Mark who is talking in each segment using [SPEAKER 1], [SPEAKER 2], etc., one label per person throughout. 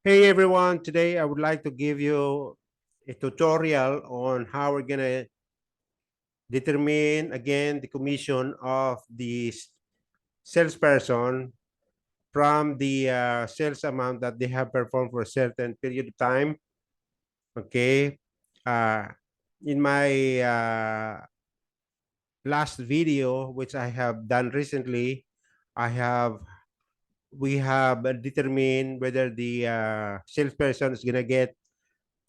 [SPEAKER 1] Hey everyone, today I would like to give you a tutorial on how we're gonna determine again the commission of the salesperson from the sales amount that they have performed for a certain period of time. Okay. Uh, in my last video, which I have done recently, I have we have determined whether the salesperson is gonna get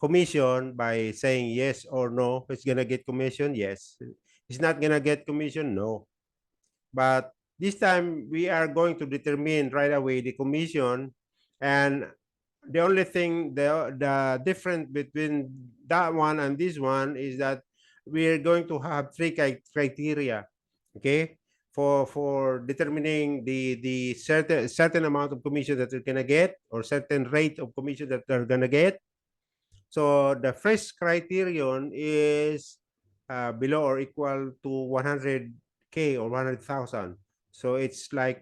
[SPEAKER 1] commission by saying yes or no. He's gonna get commission, yes. He's not gonna get commission, no. But this time we are going to determine right away the commission, and the only thing, the difference between that one and this one is that we are going to have three criteria, okay, for determining the certain amount of commission that you're gonna get, or certain rate of commission that they're gonna get. So the first criterion is below or equal to 100K or 100,000. So it's like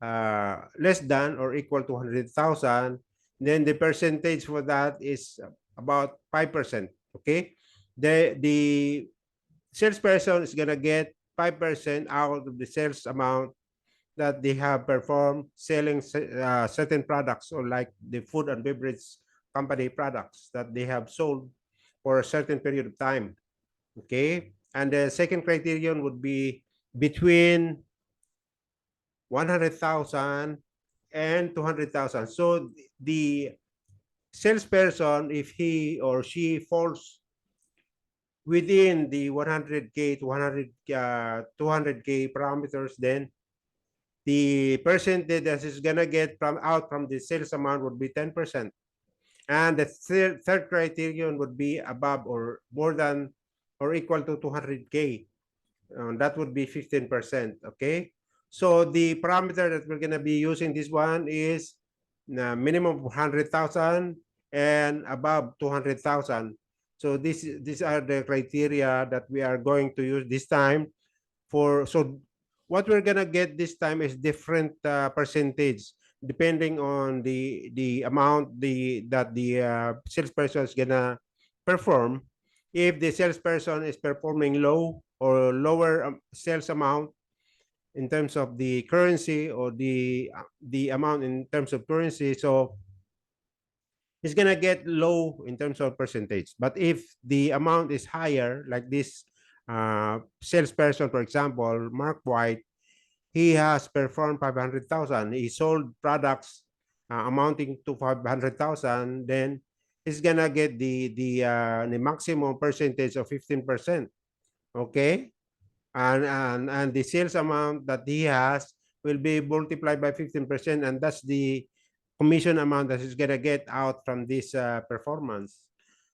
[SPEAKER 1] less than or equal to 100,000. Then the percentage for that is about 5%. Okay. The salesperson is going to get 5% out of the sales amount that they have performed selling certain products, or like the food and beverage company products that they have sold for a certain period of time. Okay. And the second criterion would be between 100,000 and 200,000. So the salesperson, if he or she falls within the 100K to 200K parameters, then the percentage that is gonna get from the sales amount would be 10%. And the third criterion would be above or more than or equal to 200K. That would be 15%. Okay. So the parameter that we're gonna be using this one is minimum 100,000 and above 200,000. So these are the criteria that we are going to use this time. So what we're gonna get this time is different percentage depending on the amount that the salesperson is gonna perform. If the salesperson is performing low or lower sales amount in terms of the currency, or the amount in terms of currency, so it's gonna get low in terms of percentage. But if the amount is higher, like this salesperson, for example, Mark White, he has performed 500,000. He sold products amounting to 500,000. Then he's gonna get the maximum percentage of 15%. Okay, and the sales amount that he has will be multiplied by 15%, and that's the commission amount that he's gonna get out from this performance.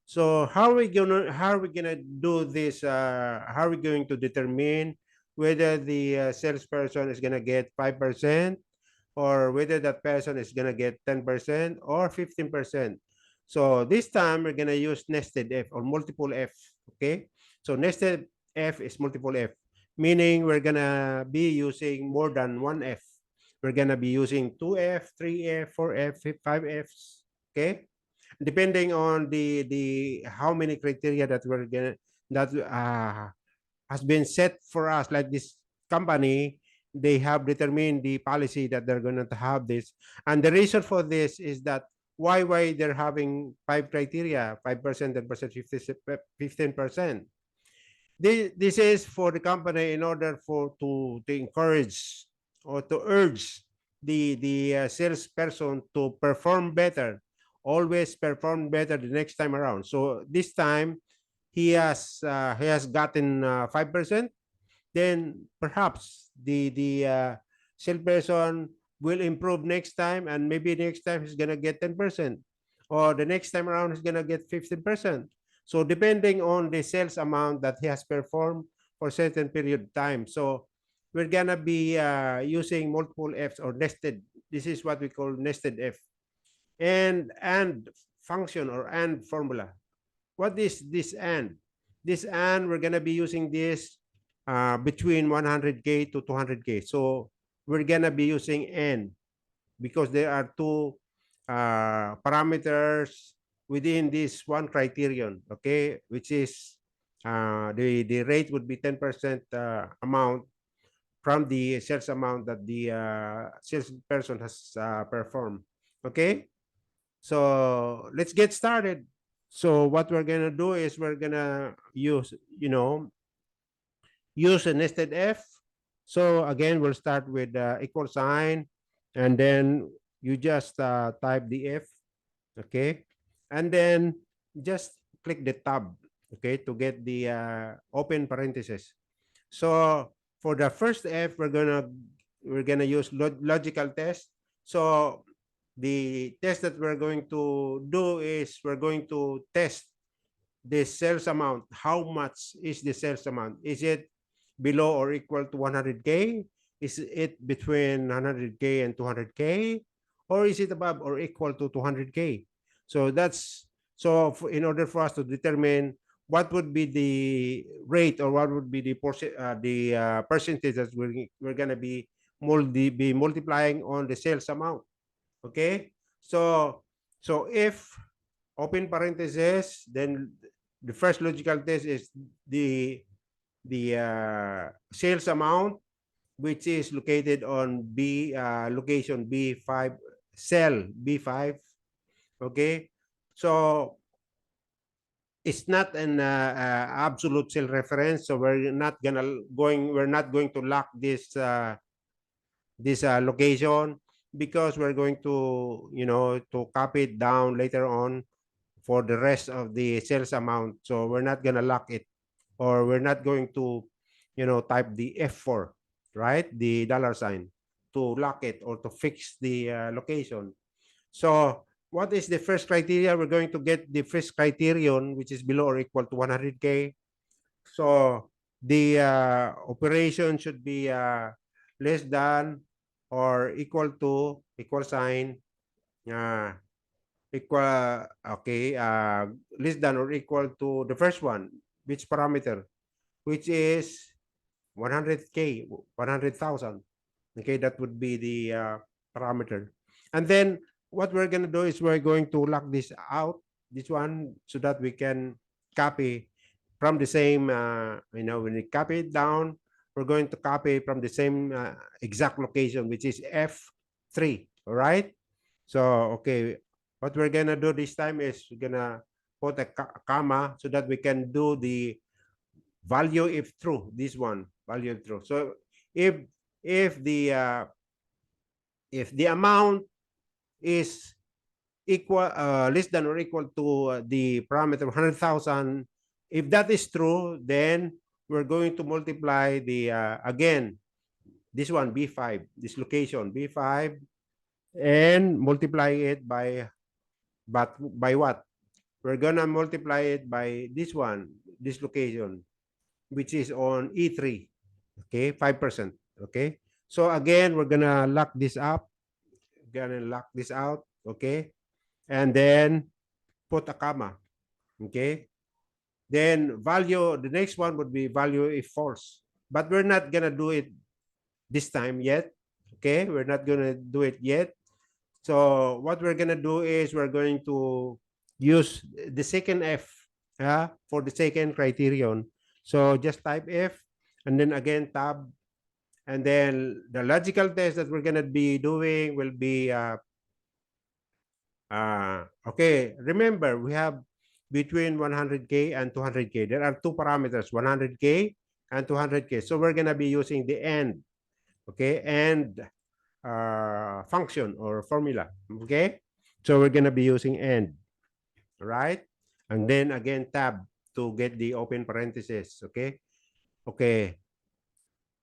[SPEAKER 1] So how are we gonna do this? How are we going to determine whether the salesperson is gonna get 5%, or whether that person is gonna get 10% or 15%? So this time we're gonna use nested F or multiple F. Okay, so nested F is multiple F, meaning we're gonna be using more than one F. We're gonna be using 2F, 3F, 4F, 5Fs. Okay, depending on the how many criteria that we're gonna that has been set for us. Like this company, they have determined the policy that they're going to have this, and the reason for this is that why they're having five criteria: 5%, 10%, 15%. This is for the company in order to encourage or to urge the salesperson to perform better, always perform better the next time around. So this time he has gotten 5%. Then perhaps the salesperson will improve next time, and maybe next time he's gonna get 10%, or the next time around he's gonna get 15%. So depending on the sales amount that he has performed for a certain period of time. So we're gonna be using multiple Fs or nested. This is what we call nested F. And function or and formula. What is this and? This and we're gonna be using this between 100K to 200K. So we're gonna be using N because there are two parameters within this one criterion, okay, which is the rate would be 10% amount from the sales amount that the salesperson has performed. Okay, so let's get started. So what we're gonna do is we're gonna use, use a nested F. So again, we'll start with equal sign, and then you just type the F, okay, and then just click the tab, okay, to get the open parentheses. So for the first F, we're gonna use logical test. So the test that we're going to do is we're going to test the sales amount. How much is the sales amount? Is it below or equal to 100K? Is it between 100K and 200K? Or is it above or equal to 200K? So in order for us to determine what would be the rate or what would be the percentage that we're going to be multiplying on the sales amount. Okay? So if open parentheses, then the first logical test is the sales amount, which is located on location B5, cell B5. Okay, so it's not an absolute cell reference, so we're not going to lock this location, because we're going to to copy it down later on for the rest of the sales amount. So we're not gonna lock it, or we're not going to, type the F4, right? The dollar sign to lock it or to fix the location. So what is the first criteria? We're going to get the first criterion, which is below or equal to 100K. So the operation should be less than or equal to, equal sign, uh, equal, okay, less than or equal to the first one, which parameter, which is 100K, 100,000. Okay, that would be the parameter. And then what we're going to do is we're going to lock this out, this one, so that we can copy from the same, when we copy it down, we're going to copy from the same exact location, which is F3, all right? So, okay, what we're going to do this time is we're going to put a comma so that we can do the value if true, this one, value if true. So if if the uh, if the amount is equal, less than or equal to the parameter 100,000, if that is true, then we're going to multiply the again, this one, B5, this location B5, and multiply it by what? We're gonna multiply it by this one, this location, which is on E3. Okay, 5%. Okay, so again, we're gonna lock this up, gonna lock this out. Okay, and then put a comma. Okay, then value, the next one would be value if false, but we're not gonna do it this time yet. Okay, we're not gonna do it yet. So what we're gonna do is we're going to use the second F for the second criterion. So just type F, and then again tab, and then the logical test that we're gonna be doing will be okay. Remember, we have between 100K and 200K. There are two parameters, 100K and 200K. So we're gonna be using the AND, okay, and function or formula. Okay, so we're gonna be using AND, right? And then again tab to get the open parentheses. Okay, okay.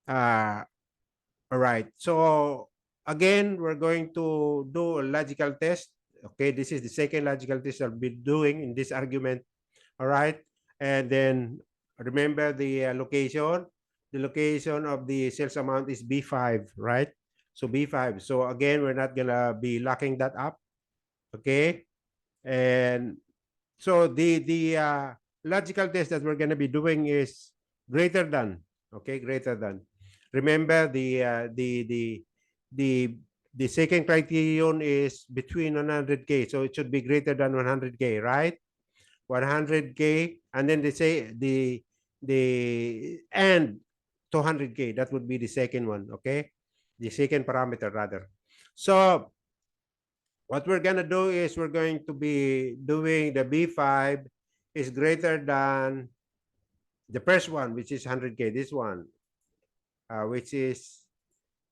[SPEAKER 1] All right. So again, we're going to do a logical test. Okay, this is the second logical test I'll be doing in this argument. All right, and then remember the location. The location of the sales amount is B5, right? So B5. So again, we're not gonna be locking that up. Okay, and so the logical test that we're gonna be doing is greater than. Okay, greater than. Remember the the second criterion is between 100K, so it should be greater than 100K, right? 100K, and then they say the and 200K, that would be the second one, okay? The second parameter rather. So what we're gonna do is we're going to be doing the B5 is greater than the first one, which is 100K, this one, which is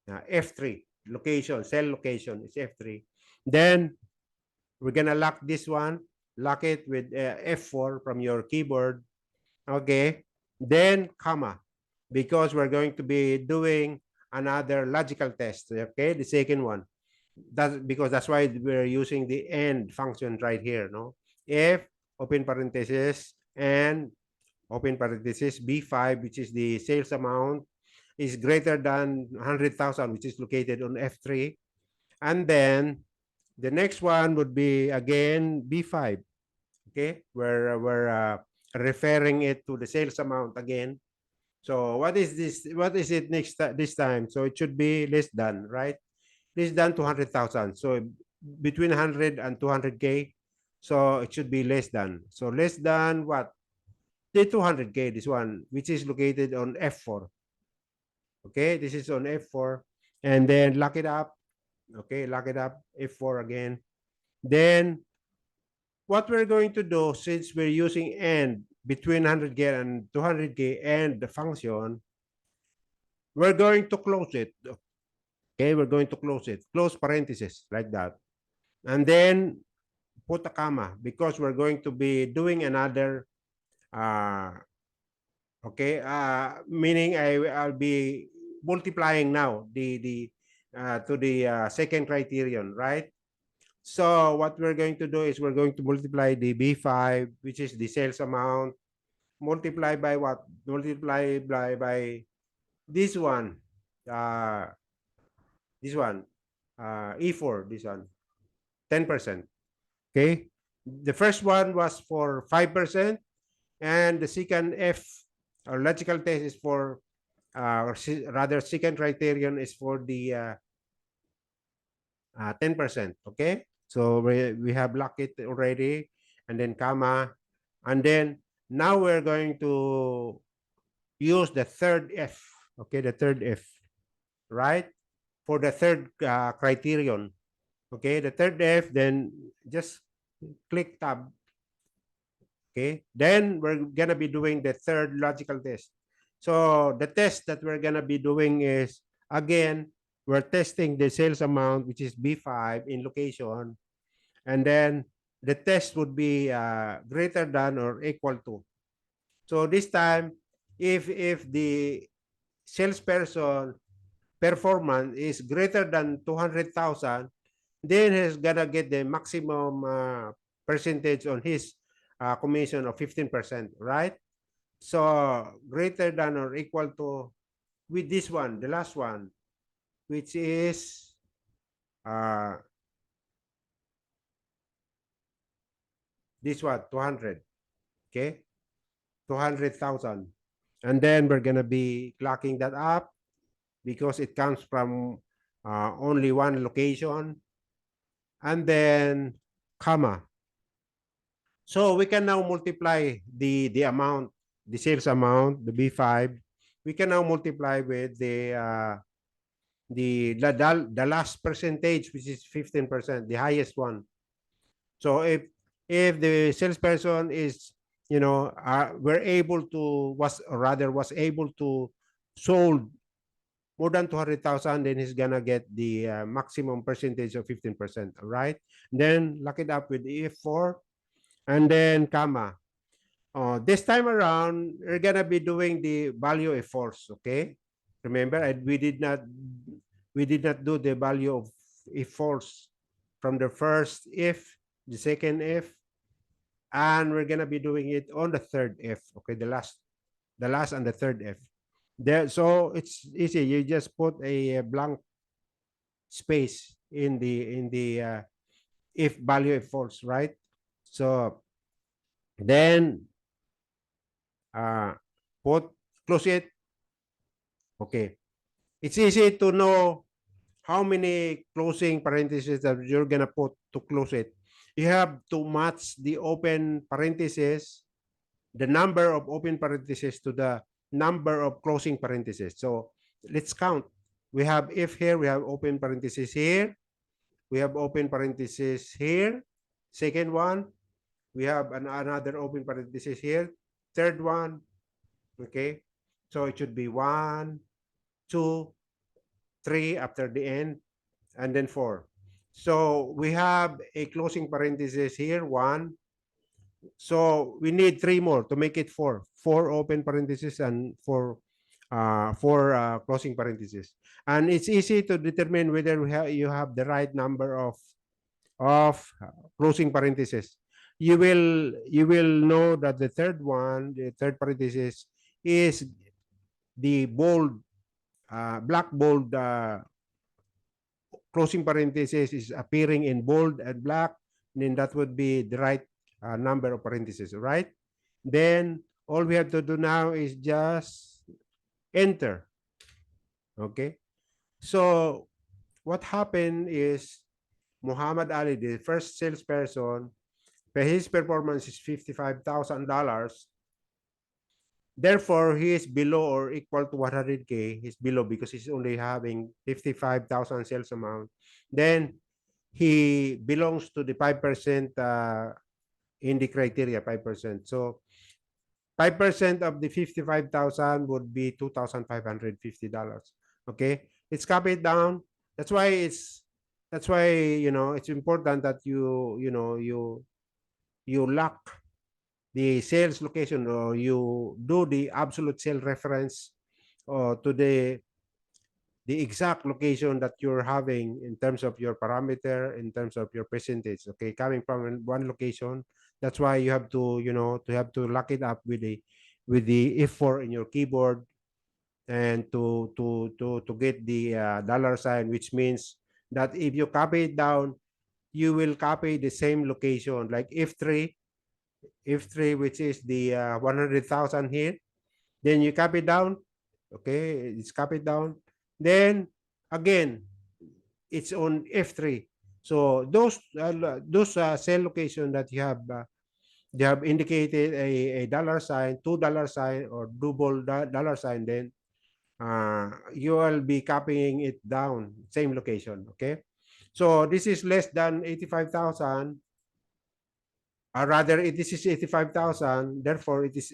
[SPEAKER 1] F3, location, cell location is F3. Then we're gonna lock this one, lock it with F4 from your keyboard, okay? Then comma, because we're going to be doing another logical test, okay? The second one. That's because that's why we're using the AND function right here, no? If open parenthesis and open parenthesis B5, which is the sales amount, is greater than 100,000, which is located on F3. And then the next one would be again B5, okay? We're referring it to the sales amount again. So what is this? What is it next this time? So it should be less than, right? Less than 200,000. So between 100 and 200K. So it should be less than. So less than what? The 200K, this one, which is located on F4. Okay, this is on F4. And then lock it up. Okay, lock it up, F4 again. Then what we're going to do, since we're using AND between 100K and 200K and the function, we're going to close it. Okay, we're going to close it. Close parentheses like that. And then put a comma because we're going to be doing another okay, meaning I'll be multiplying now the to the second criterion, right? So what we're going to do is we're going to multiply the B5, which is the sales amount, multiply by what? Multiply by this one, uh, this one, E4, this one, 10%. Okay. The first one was for 5%, and the second F or logical test is for, or rather, second criterion is for the 10%. Okay. So we have locked it already, and then comma, and then now we're going to use the third F. Okay, the third F, right? For the third criterion. Okay, the third F, then just click tab. Okay, then we're gonna be doing the third logical test. So the test that we're gonna be doing is, again, we're testing the sales amount, which is B5 in location, and then the test would be greater than or equal to. So this time, if the salesperson performance is greater than 200,000, then he's gonna get the maximum percentage on his commission of 15%, right? So greater than or equal to with this one, the last one, which is uh, this one, 200, okay? 200,000. And then we're gonna be clocking that up because it comes from only one location, and then comma. So we can now multiply the amount, the sales amount, the B5. We can now multiply with the last percentage, which is 15%, the highest one. So if the salesperson is, we're able to was able to sold more than 200,000, then he's gonna get the maximum percentage of 15%. All right. Then lock it up with F4, and then comma. This time around, we're gonna be doing the value of force. Okay. Remember, we did not do the value of a force from the first if, the second if, and we're gonna be doing it on the third if. Okay, the last and the third if. There, so it's easy. You just put a blank space in the if value if false, right? So then uh put close it. Okay, it's easy to know how many closing parentheses that you're gonna put to close it. You have to match the open parentheses, the number of open parentheses to the number of closing parentheses. So let's count. We have if here, we have open parentheses here, we have open parentheses here, second one, we have another open parenthesis here, third one, okay? So it should be 1, 2, 3 after the end, and then 4. So we have a closing parenthesis here, 1. So we need 3 more to make it 4. 4 open parentheses and 4 closing parentheses. And it's easy to determine whether you have the right number of closing parentheses. You will know that the third one, the third parenthesis, is the bold, black bold closing parenthesis is appearing in bold and black, then that would be the right number of parentheses, right? Then all we have to do now is just enter. Okay. So what happened is Muhammad Ali, the first salesperson, his performance is $55,000. Therefore, he is below or equal to 100K. He's below because he's only having 55,000 sales amount. Then he belongs to the 5% in the criteria, 5%. So 5% of the 55,000 would be $2,550. Okay, let's copy it down. That's why it's important that you lock the sales location, or you do the absolute sale reference to the exact location that you're having in terms of your parameter, in terms of your percentage. Okay, coming from one location. That's why you have to lock it up with the F4 in your keyboard, and to get the dollar sign, which means that if you copy it down, you will copy the same location, like F3, which is the 100,000 here. Then you copy down. Okay, it's copied down. Then again, it's on F3. So those cell location that you have, they have indicated a dollar sign, $2 sign, or double dollar sign. Then you will be copying it down, same location. Okay, so this is less than 85,000. Rather, this is 85,000. Therefore, it is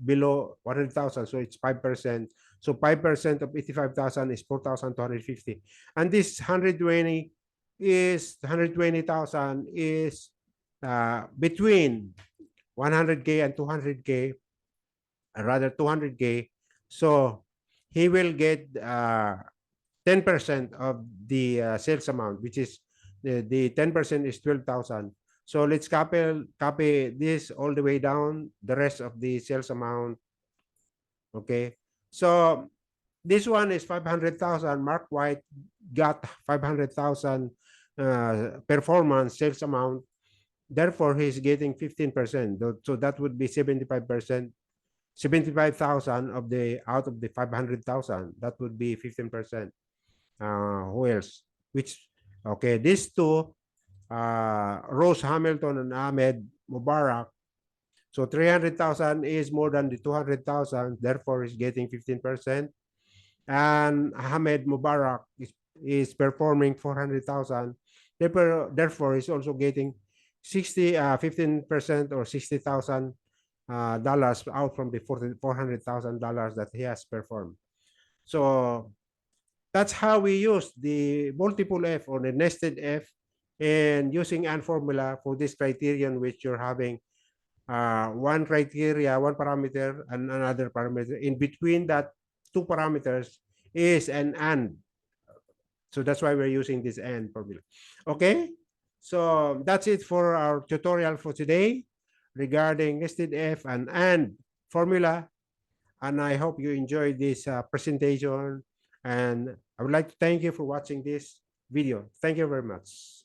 [SPEAKER 1] below 100,000. So it's 5%. So 5% of 85,000 is 4,250. And this 120,000 is between 100K and 200K, rather 200K. So he will get 10% of the sales amount, which is the 10% is 12,000. So let's copy this all the way down, the rest of the sales amount. Okay. So this one is 500,000. Mark White got 500,000 performance sales amount. Therefore, he's getting 15%. So that would be 75%. 75,000 of the out of the 500,000. That would be 15%. Who else? Okay, these two, Rose Hamilton and Ahmed Mubarak. So 300,000 is more than the 200,000. Therefore, is getting 15%. And Ahmed Mubarak is performing 400,000. Therefore, is also getting 15% or $60,000 out from the $400,000 that he has performed. So that's how we use the multiple F or the nested F, and using an formula for this criterion, which you're having one criteria, one parameter, and another parameter. In between that two parameters is an AND. So that's why we're using this AND formula. Okay, so that's it for our tutorial for today regarding nested F and AND formula. And I hope you enjoyed this presentation. And I would like to thank you for watching this video. Thank you very much.